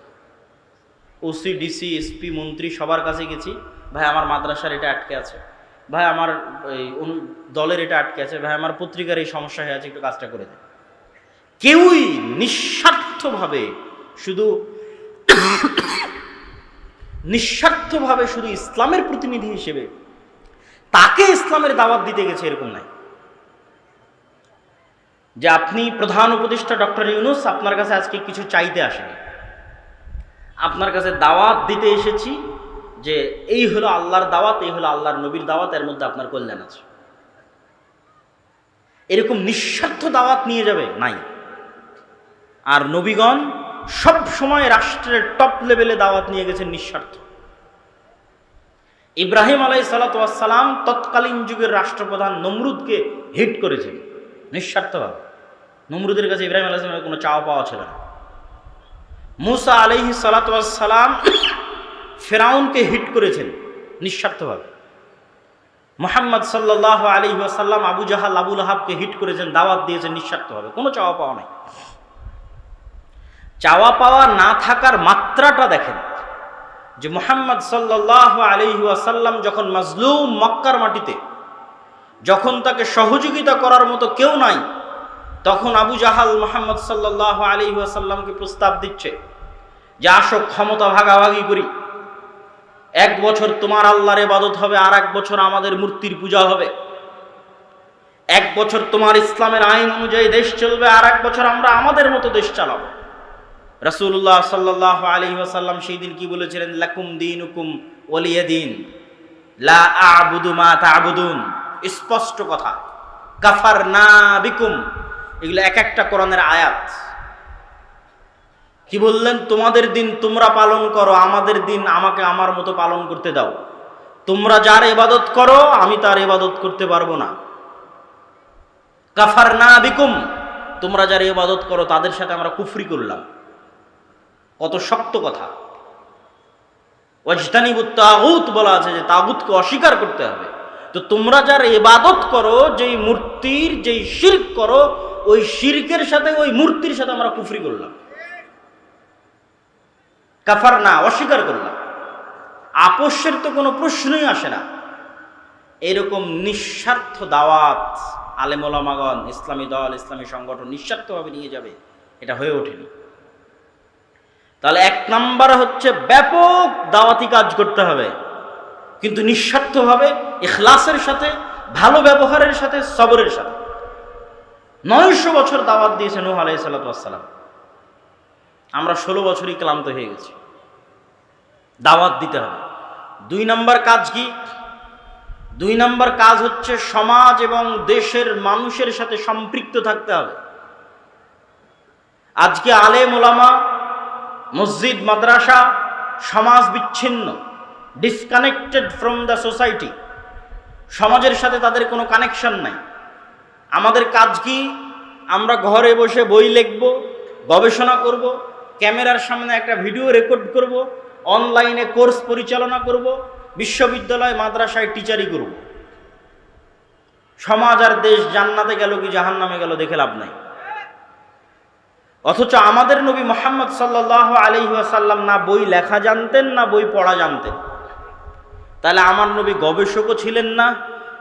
ওসি, ডিসি, এসপি, মন্ত্রী সবার কাছে গেছি, ভাই আমার মাদ্রাসার এটা আটকে আছে, ভাই আমার এই দলের এটা আটকে আছে, ভাই আমার পত্রিকার এই সমস্যা হয়ে আছে, একটু কাজটা করে দেন। কেউই নিঃস্বার্থভাবে শুধু ইসলামের প্রতিনিধি হিসেবে তাকে ইসলামের দাওয়াত দিতে গেছে এরকম নাই। যে আপনি প্রধান উপদেষ্টা ডক্টর ইউনূস আপনার কাছে আজকে কিছু চাইতে আসেনি, আপনার কাছে দাওয়াত দিতে এসেছি যে এই হলো আল্লাহর দাওয়াত, এই হলো আল্লাহর নবীর দাওয়াত, এর মধ্যে আপনার কল্যাণ আছে। এরকম নিঃস্বার্থ দাওয়াত নিয়ে যাবে নাই। আর নবীগণ সব সময় রাষ্ট্রের টপ লেভেলে দাওয়াত নিয়ে গেছেন নিঃস্বার্থ। ইব্রাহিম আলাইহিস সালাতু ওয়াস সালাম তৎকালীন যুগের রাষ্ট্রপ্রধান নমরুদকে হিট করেছেন নিঃস্বার্থভাবে। নমরুদের কাছে ইব্রাহিম আলাইহিস সালামের কোনো চাওয়া পাওয়া ছিল না। মূসা আলাইহিস সালাতু ওয়াস সালাম ফেরাউনকে হিট করেছেন নিঃস্বার্থভাবে। মুহাম্মদ সাল্লাল্লাহু আলাইহি ওয়াসাল্লাম আবু জাহাল, আবু লাহাবকে হিট করেছেন, দাওয়াত দিয়েছেন নিঃস্বার্থভাবে, কোনো চাওয়া পাওয়া নাই। চাওয়া পাওয়া না থাকার মাত্রাটা দেখেন যে মুহাম্মদ সাল্লাল্লাহু আলাইহি ওয়াসাল্লাম যখন মাজলুম মক্কার মাটিতে, যখন তাকে সহযোগিতা করার মতো কেউ নাই, তখন আবু জাহাল মুহাম্মদ সাল্লাল্লাহু আলাইহি ওয়াসাল্লামকে প্রস্তাব দিচ্ছে যে আসো ক্ষমতা ভাগাভাগি করি, 1 বছর তোমার আল্লাহর ইবাদত হবে, আর 1 বছর আমাদের মূর্তির পূজা হবে। এক বছর তোমার ইসলামের আইন অনুযায়ী দেশ চলবে, আর এক বছর আমরা আমাদের মতো দেশ চালাবো। রাসূলুল্লাহ সাল্লাল্লাহু আলাইহি ওয়াসাল্লাম সেই দিন কি বলেছিলেন? লাকুম দীনুকুম ওয়ালিয়া দীন, লা আ'বুদু মা তা'বুদুন। স্পষ্ট কথা, কাফারনা বিকুম, এগুলো এক একটা কোরআনের আয়াত। কি বললেন? তোমাদের দিন তোমরা পালন করো, আমাদের দিন আমাকে আমার মতো পালন করতে দাও। তোমরা যার ইবাদত করো আমি তার ইবাদত করতে পারবো না। কাফারনা বিকুম, তোমরা যার ইবাদত করো তাদের সাথে আমরা কুফরি করলাম। কত শক্ত কথা। ওয়াজতানিবুত তাগুত বলা আছে যে তাগুতকে অস্বীকার করতে হবে। তো তোমরা যার ইবাদত করো, যেই মূর্তির যেই শিরক করো, ওই শিরকের সাথে ওই মূর্তির সাথে আমরা কুফরি করলাম। কাফারনা, অস্বীকার করলাম। আপোষের তো কোনো প্রশ্নই আসে না। এরকম নিঃস্বার্থ দাওয়াত আলেম ওলামাগণ, ইসলামী দল, ইসলামী সংগঠন নিঃস্বার্থভাবে নিয়ে যাবে, এটা হয়ে ওঠেনি। তাহলে এক নাম্বার হচ্ছে ব্যাপক দাওয়াতি কাজ করতে হবে, কিন্তু নিঃস্বার্থভাবে, ইখলাসের সাথে, ভালো ব্যবহারের সাথে, সবরের সাথে। 900 বছর দাওয়াত দিয়েছে নূহ আলাইহিস সালাতু ওয়াস সালাম। আমরা 16 বছরই ক্লান্ত হয়ে গেছি। দাওয়াত দিতে হবে। 2 নাম্বার কাজ কি? 2 নাম্বার কাজ হচ্ছে সমাজ এবং দেশের মানুষের সাথে সম্পৃক্ত থাকতে হবে। আজকে আলেম ওলামা, মসজিদ মাদ্রাসা, সমাজ বিচ্ছিন্ন, ডিসকানেক্টেড ফ্রম দ্য সোসাইটি। সমাজের সাথে তাদের কোনো কানেকশন নাই। আমাদের কাজ কি? আমরা ঘরে বসে বই লিখব, গবেষণা করব, ক্যামেরার সামনে একটা ভিডিও রেকর্ড করব, অনলাইনে কোর্স পরিচালনা করব, বিশ্ববিদ্যালয় মাদ্রাসায় টিচারি করব। সমাজ আর দেশ জান্নাতে গেল কি জাহান্নামে গেল দেখে লাভ নাই। অথচ আমাদের নবী মুহাম্মদ সাল্লাল্লাহু আলাইহি ওয়াসাল্লাম না বই লেখা জানতেন, না বই পড়া জানতেন। তাহলে আমার নবী গবেষকও ছিলেন না,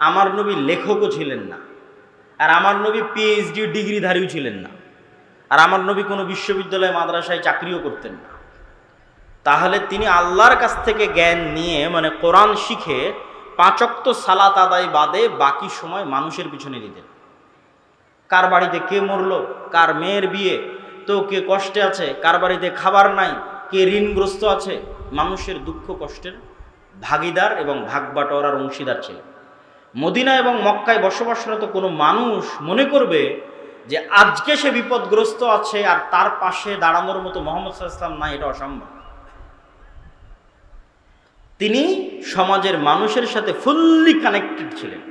আমার নবী লেখকও ছিলেন না, আর আমার নবী পিএইচডি ডিগ্রিধারীও ছিলেন না, আর আমার নবী কোনো বিশ্ববিদ্যালয় মাদ্রাসায় চাকরিও করতেন না। তাহলে তিনি আল্লাহর কাছ থেকে জ্ঞান নিয়ে, মানে কোরআন শিখে 5 ওয়াক্ত সালাত আদায় বাদে বাকি সময় মানুষের পিছনে দিতেন। কার বাড়িতে কে মরলো, কার মেয়ের বিয়ে, তো কে কষ্টে আছে, কার বাড়িতে খাবার নাই, কে ঋণগ্রস্ত আছে, মানুষের দুঃখ কষ্টের ভাগিদার এবং ভাগবাটোয়ারার অংশীদার ছিলেন। মদিনা এবং মক্কায় বসবাসরত কোনো মানুষ মনে করবে যে আজকে সে বিপদগ্রস্ত আছে আর তার পাশে দাঁড়ানোর মতো মুহাম্মদ সাল্লাল্লাহু আলাইহি ওয়াসাল্লাম নাই, এটা অসম্ভব। তিনি সমাজের মানুষের সাথে ফুললি কানেক্টেড ছিলেন।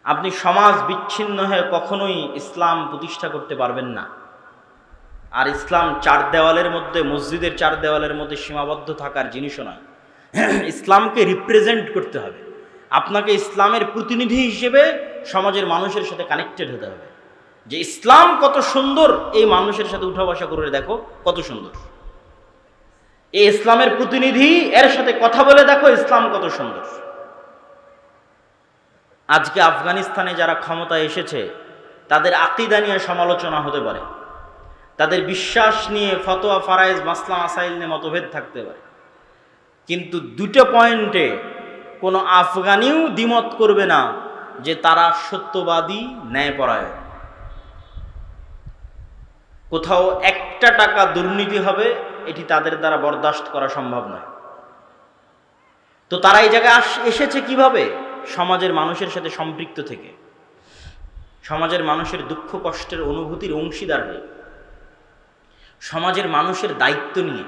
আপনি সমাজ বিচ্ছিন্ন হয়ে কখনোই ইসলাম প্রতিষ্ঠা করতে পারবেন না। আর ইসলাম 4 দেওয়ালের মধ্যে, মসজিদের 4 দেওয়ালের মধ্যে সীমাবদ্ধ থাকার জিনিসও নয়। ইসলামকে রিপ্রেজেন্ট করতে হবে। আপনাকে ইসলামের প্রতিনিধি হিসেবে সমাজের মানুষের সাথে কানেক্টেড হতে হবে, যে ইসলাম কত সুন্দর, এই মানুষের সাথে উঠা বসা করে দেখো কত সুন্দর। এই ইসলামের প্রতিনিধি, এর সাথে কথা বলে দেখো ইসলাম কত সুন্দর। আজকে আফগানিস্তানে যারা ক্ষমতায় এসেছে তাদের আকীদা নিয়ে সমালোচনা হতে পারে, তাদের বিশ্বাস নিয়ে ফতোয়া ফারায়েজ মাসলা মাসাইল নিয়ে মতভেদ থাকতে পারে, কিন্তু 2টা পয়েন্টে কোনো আফগানিও দ্বিমত করবে না যে তারা সত্যবাদী, ন্যায়পরায়ণ। কোথাও 1টা টাকা দুর্নীতি হবে, এটি তাদের দ্বারা বরদাস্ত করা সম্ভব নয়। তো তারা এই জায়গায় এসেছে কিভাবে? সমাজের মানুষের সাথে সম্পৃক্ত থেকে, সমাজের মানুষের দুঃখ কষ্টের অনুভূতির অংশীদার হয়ে, সমাজের মানুষের দায়িত্ব নিয়ে।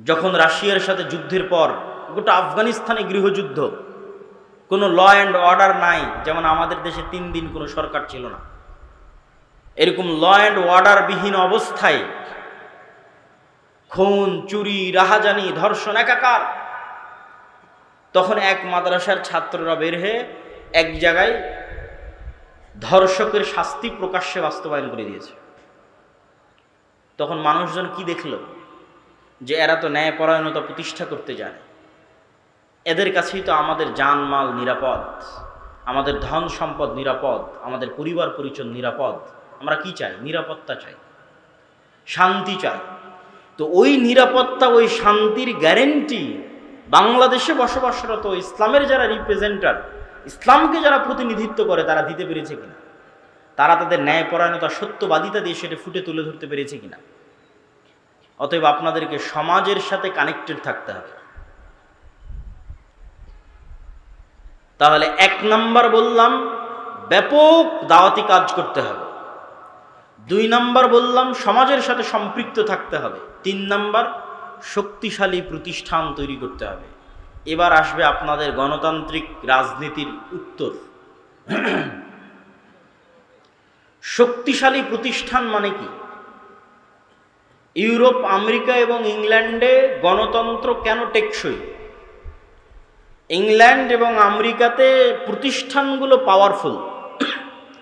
যখন রাশিয়ার সাথে যুদ্ধের পর গোটা আফগানিস্তানে গৃহযুদ্ধ, কোনো ল অ্যান্ড অর্ডার নাই, যেমন আমাদের দেশে 3 দিন কোনো সরকার ছিল না, এরকম ল অ্যান্ড অর্ডার বিহীন অবস্থায় খুন, চুরি, রাহাজানি, ধর্ষণ একাকার। তখন এক মাদ্রাসার ছাত্ররা বের হয়ে এক জায়গায় ধর্ষকের শাস্তি প্রকাশ্যে বাস্তবায়ন করে দিয়েছে। তখন মানুষজন কি দেখল? যে এরা তো ন্যায়পরায়ণতা প্রতিষ্ঠা করতে যায়, এদের কাছেই তো আমাদের জানমাল নিরাপদ, আমাদের ধন সম্পদ নিরাপদ, আমাদের পরিবার পরিজন নিরাপদ। আমরা কি চাই? নিরাপত্তা চাই, শান্তি চাই। তো ওই নিরাপত্তা, ওই শান্তির গ্যারেন্টি বাংলাদেশে বসবাসরত ইসলামের যারা রিপ্রেজেন্টার, ইসলামকে যারা প্রতিনিধিত্ব করে তারা দিতে পেরেছে কিনা, তারা তাদের ন্যায়পরায়ণতা সত্যবাদিতা দিয়ে সেটা ফুটে তুলে ধরতে পেরেছে কিনা। অতএব আপনাদেরকে সমাজের সাথে কানেক্টেড থাকতে হবে। তাহলে 1 নাম্বার বললাম ব্যাপক দাওয়াতি কাজ করতে হবে, 2 নাম্বার বললাম সমাজের সাথে সম্পৃক্ত থাকতে হবে, 3 নাম্বার শক্তিশালী প্রতিষ্ঠান তৈরি করতে হবে। এবার আসবে আপনাদের গণতান্ত্রিক রাজনীতির উত্তর। শক্তিশালী প্রতিষ্ঠান মানে কি? ইউরোপ, আমেরিকা এবং ইংল্যান্ডে গণতন্ত্র কেন টেকসই? ইংল্যান্ড এবং আমেরিকাতে প্রতিষ্ঠানগুলো পাওয়ারফুল,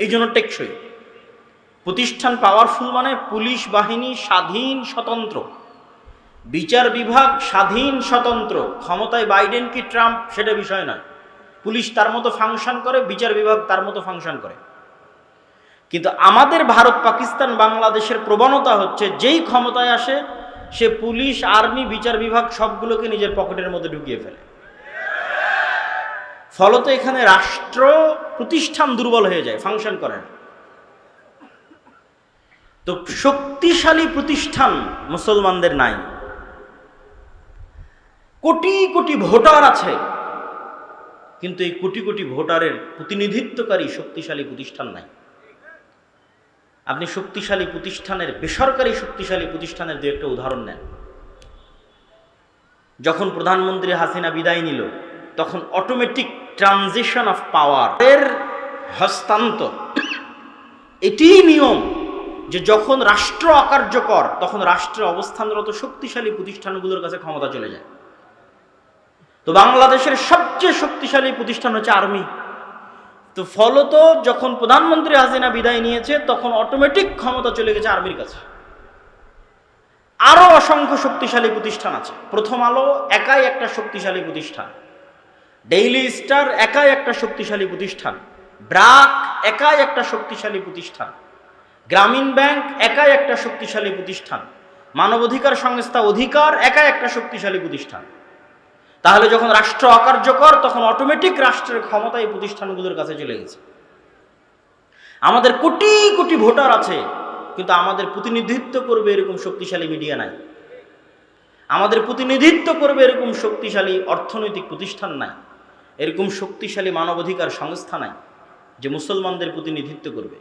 এই জন্য টেকসই। প্রতিষ্ঠান পাওয়ারফুল মানে পুলিশ বাহিনী স্বাধীন স্বতন্ত্র, বিচার বিভাগ স্বাধীন স্বতন্ত্র। ক্ষমতায় বাইডেন কি ট্রাম্প সেটা বিষয় নয়, পুলিশ তার মতো ফাংশন করে, বিচার বিভাগ তার মতো ফাংশন করে। কিন্তু আমাদের ভারত, পাকিস্তান, বাংলাদেশের প্রবণতা হচ্ছে যেই ক্ষমতায় আসে সে পুলিশ, আর্মি, বিচার বিভাগ সবগুলোকে নিজের পকেটের মধ্যে ঢুকিয়ে ফেলে। ফলত এখানে রাষ্ট্র প্রতিষ্ঠান দুর্বল হয়ে যায়, ফাংশন করে না। তো শক্তিশালী প্রতিষ্ঠান মুসলমানদের নাই। কোটি কোটি ভোটার আছে, কিন্তু এই কোটি কোটি ভোটারের প্রতিনিধিত্বকারী শক্তিশালী প্রতিষ্ঠান নাই। আপনি শক্তিশালী প্রতিষ্ঠানের, বেসরকারি শক্তিশালী প্রতিষ্ঠানের 2-1টা উদাহরণ নেন। যখন প্রধানমন্ত্রী হাসিনা বিদায় নিল তখন অটোমেটিক ট্রানজিশন অফ পাওয়ার এর হস্তান্তর, এটি নিয়ম যে যখন রাষ্ট্র অকার্যকর তখন রাষ্ট্রের অবস্থানরত শক্তিশালী প্রতিষ্ঠানগুলোর কাছে ক্ষমতা চলে যায়। তো বাংলাদেশের সবচেয়ে শক্তিশালী প্রতিষ্ঠান হচ্ছে আর্মি। তো ফলত যখন প্রধানমন্ত্রী হাসিনা বিদায় নিয়েছে তখন অটোমেটিক ক্ষমতা চলে গেছে আর্মির কাছে। আরো অসংখ্য শক্তিশালী প্রতিষ্ঠান আছে। প্রথম আলো একাই একটা শক্তিশালী প্রতিষ্ঠান, ডেইলি স্টার একাই একটা শক্তিশালী প্রতিষ্ঠান, ব্র্যাক একাই একটা শক্তিশালী প্রতিষ্ঠান, গ্রামীণ ব্যাংক একাই একটা শক্তিশালী প্রতিষ্ঠান, মানবাধিকার সংস্থা অধিকার একাই একটা শক্তিশালী প্রতিষ্ঠান। তাহলে যখন রাষ্ট্র অকার্যকর তখন অটোমেটিক রাষ্ট্রের ক্ষমতা এই প্রতিষ্ঠানগুলোর কাছে চলে গেছে। আমাদের কোটি কোটি ভোটার আছে, কিন্তু আমাদের প্রতিনিধিত্ব করবে এরকম শক্তিশালী মিডিয়া নাই, আমাদের প্রতিনিধিত্ব করবে এরকম শক্তিশালী অর্থনৈতিক প্রতিষ্ঠান নাই, এরকম শক্তিশালী মানবাধিকার সংস্থা নাই যে মুসলমানদের প্রতিনিধিত্ব করবে।